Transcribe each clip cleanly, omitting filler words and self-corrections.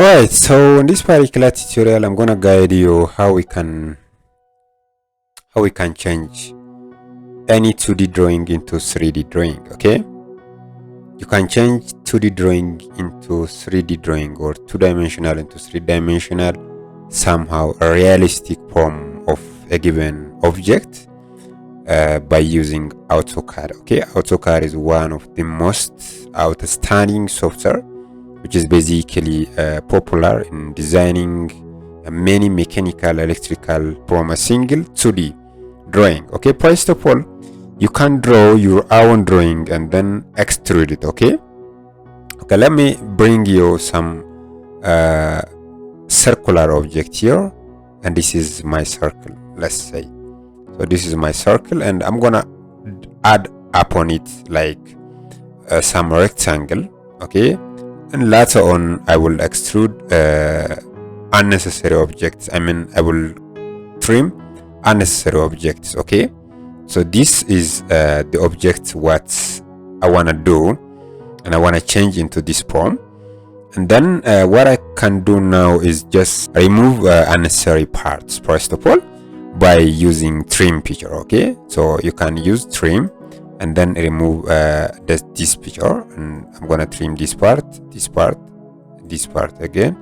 Alright, so in this particular tutorial I'm gonna guide you how we can change any 2D drawing into 3D drawing. Okay, you can change 2D drawing into 3D drawing, or 2-dimensional into 3-dimensional, somehow a realistic form of a given object by using AutoCAD. Okay, AutoCAD is one of the most outstanding software which is basically popular in designing many mechanical, electrical from a single 2D drawing. Okay, first of all, you can draw your own drawing and then extrude it. Okay, let me bring you some circular object here, and this is my circle, let's say. So this is my circle, and I'm gonna add upon it like some rectangle. Okay, and later on I will extrude unnecessary objects. I will trim unnecessary objects. Okay, so this is the object what I want to do, and I want to change into this form. And then what I can do now is just remove unnecessary parts first of all by using trim feature. Okay, so you can use trim and then remove this feature, and I'm gonna trim this part, this part, this part again,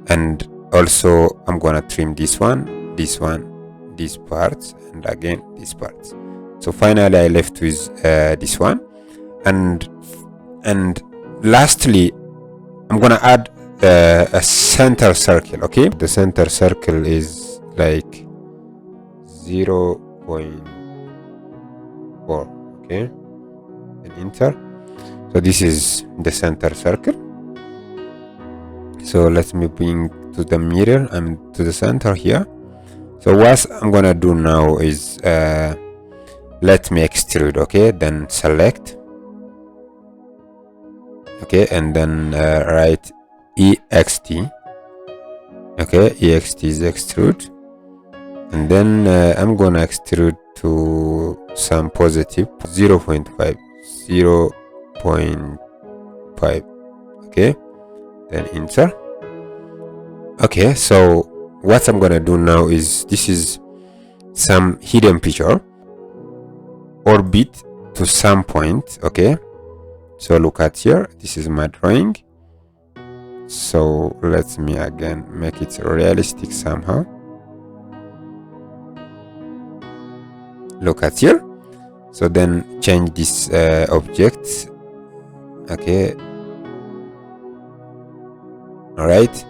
and also I'm gonna trim this one, this part, and again this part. So finally I left with this one, and lastly I'm gonna add a center circle. Okay, the center circle is like 0.4. okay, and enter. So this is the center circle. So let me bring to the middle and to the center here. So what I'm gonna do now is let me extrude. Okay, then select. Okay, and then write EXT. Okay, EXT is extrude, and then I'm gonna extrude to some positive 0.5. Okay, then enter. Okay, so what I'm gonna do now is, this is some hidden picture, orbit to some point. Okay, so look at here, this is my drawing. So let me again make it realistic somehow. Look at here. So then change this object. Okay, all right.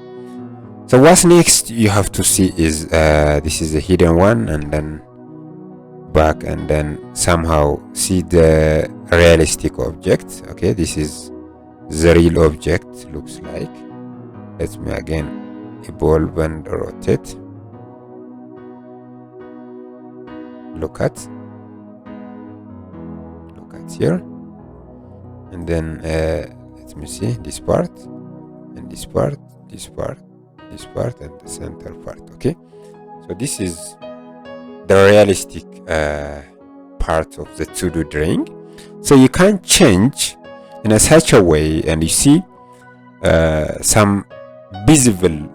So what's next you have to see is this is a hidden one, and then back, and then somehow see the realistic object. Okay, this is the real object looks like. Let me again evolve and rotate. Look at here, and then let me see this part, and this part, this part, this part, and the center part. Okay, so this is the realistic part of the 2D drawing. So you can change in a such a way, and you see some visible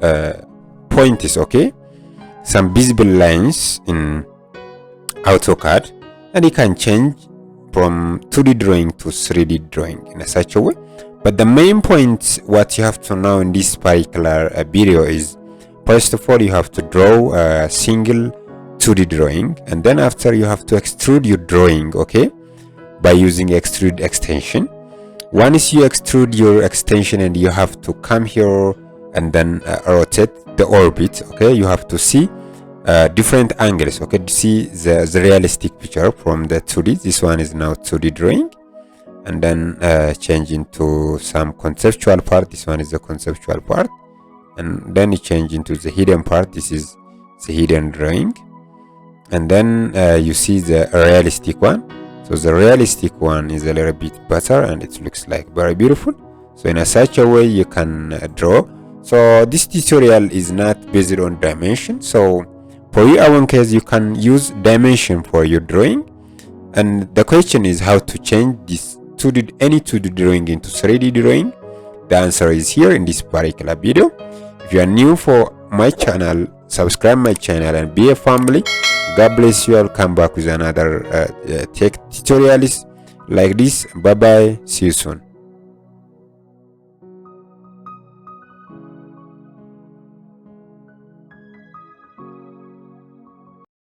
points. Okay, some visible lines in AutoCAD, and you can change from 2D drawing to 3D drawing in a such a way. But the main point what you have to know in this particular video is, first of all, you have to draw a single 2D drawing, and then after you have to extrude your drawing. Okay, by using extrude extension. Once you extrude your extension, and you have to come here and then rotate the orbit. Okay, you have to see different angles. Okay, to see the realistic picture from the 2D. This one is now 2D drawing, and then change into some conceptual part. This one is the conceptual part, and then you change into the hidden part. This is the hidden drawing, and then you see the realistic one. So the realistic one is a little bit better, and it looks like very beautiful. So in a such a way you can draw. So this tutorial is not based on dimension. So for your own case, you can use dimension for your drawing, and the question is how to change this any 2D drawing into 3D drawing the answer is here in this particular video. If you are new for my channel, subscribe my channel and be a family. God bless you. I'll come back with another tech tutorials like this. Bye bye. See you soon.